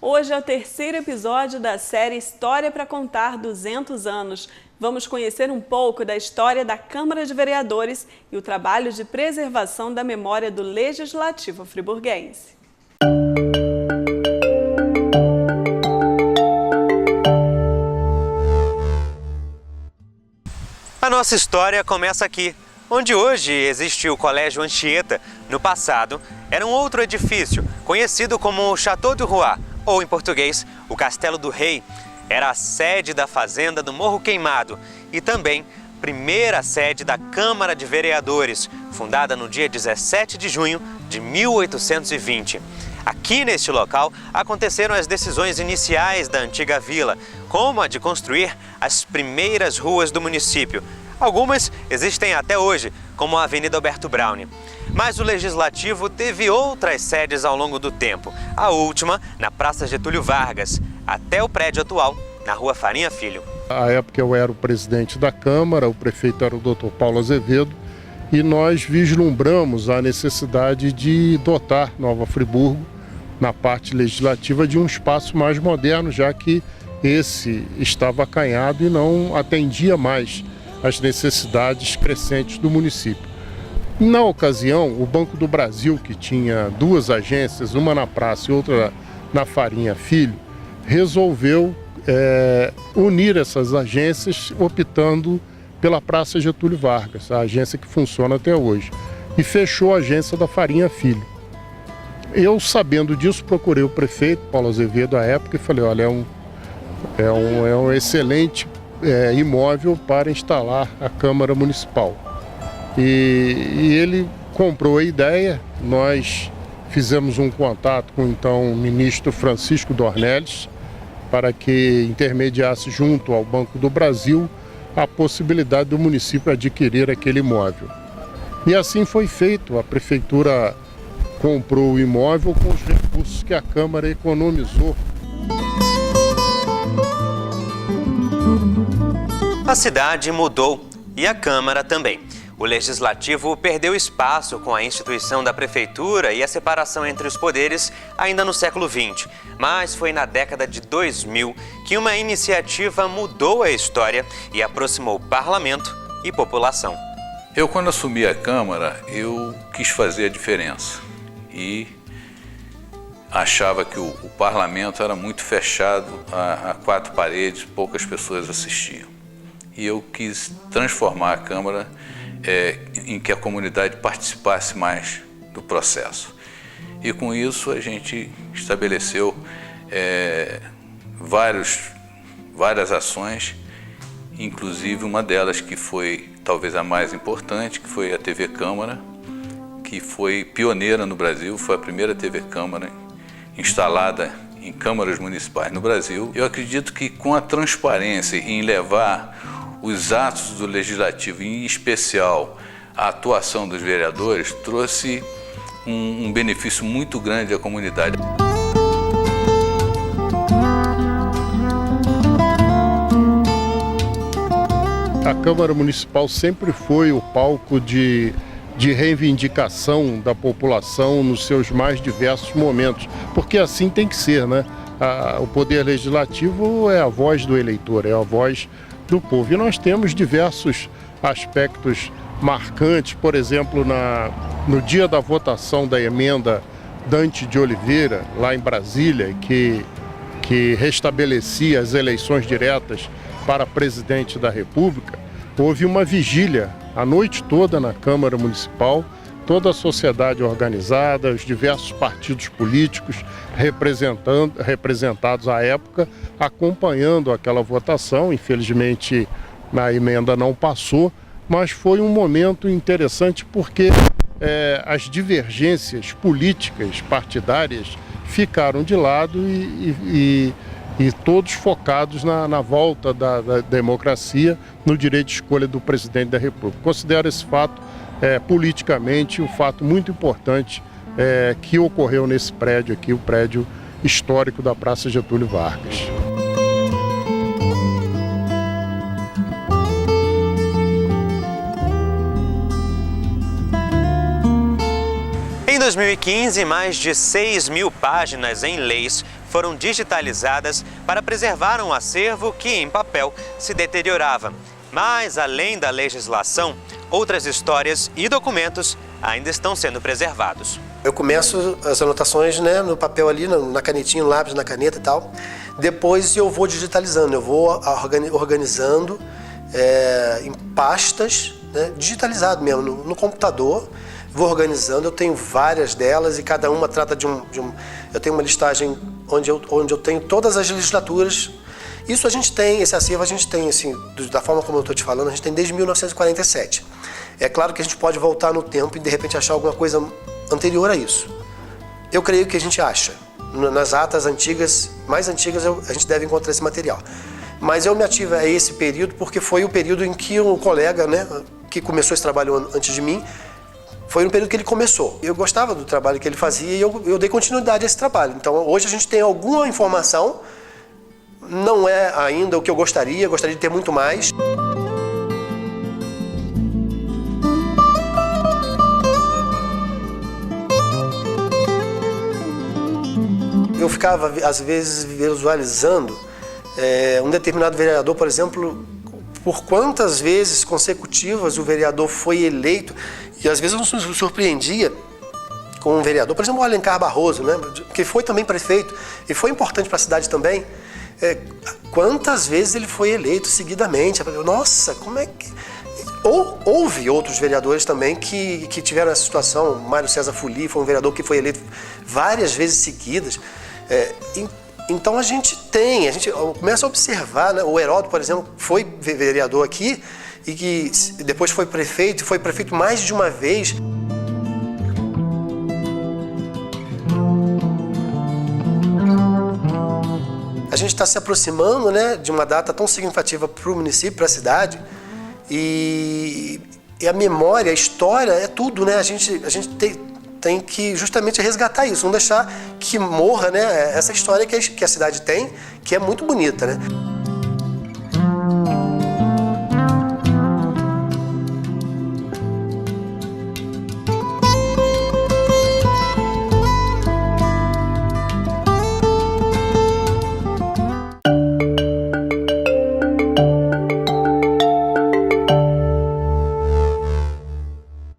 Hoje é o terceiro episódio da série História para Contar 200 anos. Vamos conhecer um pouco da história da Câmara de Vereadores e o trabalho de preservação da memória do Legislativo friburguense. A nossa história começa aqui, onde hoje existe o Colégio Anchieta. No passado, era um outro edifício, conhecido como Château du Roi, ou em português, o Castelo do Rei. Era a sede da Fazenda do Morro Queimado e também primeira sede da Câmara de Vereadores, fundada no dia 17 de junho de 1820. Aqui neste local aconteceram as decisões iniciais da antiga vila, como a de construir as primeiras ruas do município. Algumas existem até hoje, como a Avenida Alberto Browne. Mas o Legislativo teve outras sedes ao longo do tempo. A última na Praça Getúlio Vargas, até o prédio atual, na Rua Farinha Filho. À época eu era o presidente da Câmara, o prefeito era o Dr. Paulo Azevedo, e nós vislumbramos a necessidade de dotar Nova Friburgo, na parte legislativa, de um espaço mais moderno, já que esse estava acanhado e não atendia mais às necessidades crescentes do município. Na ocasião, o Banco do Brasil, que tinha duas agências, uma na praça e outra na Farinha Filho, resolveu unir essas agências, optando pela Praça Getúlio Vargas, a agência que funciona até hoje, e fechou a agência da Farinha Filho. Eu, sabendo disso, procurei o prefeito, Paulo Azevedo, à época, e falei, olha, é um excelente imóvel para instalar a Câmara Municipal. E ele comprou a ideia. Nós fizemos um contato com então o ministro Francisco Dornelles para que intermediasse junto ao Banco do Brasil a possibilidade do município adquirir aquele imóvel. E assim foi feito. A prefeitura comprou o imóvel com os recursos que a Câmara economizou. A cidade mudou e a Câmara também. O Legislativo perdeu espaço com a instituição da Prefeitura e a separação entre os poderes ainda no século XX. Mas foi na década de 2000 que uma iniciativa mudou a história e aproximou parlamento e população. Eu, quando assumi a Câmara, eu quis fazer a diferença e achava que o parlamento era muito fechado a quatro paredes, poucas pessoas assistiam. E eu quis transformar a Câmara em que a comunidade participasse mais do processo. E com isso a gente estabeleceu várias ações, inclusive uma delas que foi talvez a mais importante, que foi a TV Câmara, que foi pioneira no Brasil, foi a primeira TV Câmara instalada em câmaras municipais no Brasil. Eu acredito que com a transparência em levar os atos do Legislativo, em especial a atuação dos vereadores, trouxe um benefício muito grande à comunidade. A Câmara Municipal sempre foi o palco de reivindicação da população nos seus mais diversos momentos, porque assim tem que ser, né? O Poder Legislativo é a voz do eleitor, é a voz do povo. E nós temos diversos aspectos marcantes, por exemplo, no dia da votação da emenda Dante de Oliveira, lá em Brasília, que restabelecia as eleições diretas para presidente da República, houve uma vigília a noite toda na Câmara Municipal, toda a sociedade organizada, os diversos partidos políticos representados à época, acompanhando aquela votação. Infelizmente, a emenda não passou, mas foi um momento interessante porque as divergências políticas partidárias ficaram de lado e todos focados na volta da democracia, no direito de escolha do presidente da República. Considero esse fato, politicamente, um fato muito importante que ocorreu nesse prédio aqui, o prédio histórico da Praça Getúlio Vargas. Em 2015, mais de 6.000 páginas em leis foram digitalizadas para preservar um acervo que, em papel, se deteriorava. Mas, além da legislação, outras histórias e documentos ainda estão sendo preservados. Eu começo as anotações, né, no papel ali, na canetinha, no lápis, na caneta e tal. Depois eu vou digitalizando, eu vou organizando em pastas, né, digitalizado mesmo, no computador. Vou organizando, eu tenho várias delas e cada uma trata de um... Eu tenho uma listagem onde eu tenho todas as legislaturas. Isso a gente tem, esse acervo a gente tem, assim, da forma como eu estou te falando, a gente tem desde 1947. É claro que a gente pode voltar no tempo e de repente achar alguma coisa anterior a isso. Eu creio que a gente acha. Nas atas antigas, mais antigas, a gente deve encontrar esse material. Mas eu me ativo a esse período porque foi o período em que um colega, né, que começou esse trabalho antes de mim, foi no período que ele começou. Eu gostava do trabalho que ele fazia e eu dei continuidade a esse trabalho. Então hoje a gente tem alguma informação, não é ainda o que eu gostaria de ter muito mais. Eu ficava, às vezes, visualizando um determinado vereador, por exemplo, por quantas vezes consecutivas o vereador foi eleito. E às vezes eu me surpreendia com um vereador, por exemplo, o Alencar Barroso, né, que foi também prefeito e foi importante para a cidade também. Quantas vezes ele foi eleito seguidamente. Nossa, como é que... Houve outros vereadores também que tiveram essa situação. Mário César Fuli foi um vereador que foi eleito várias vezes seguidas. Então a gente começa a observar, né? O Heródoto, por exemplo, foi vereador aqui e que depois foi prefeito mais de uma vez. A gente está se aproximando, né, de uma data tão significativa para o município, para a cidade, e a memória, a história é tudo, né? A gente tem que justamente resgatar isso, não deixar que morra, né, essa história que a cidade tem, que é muito bonita, né?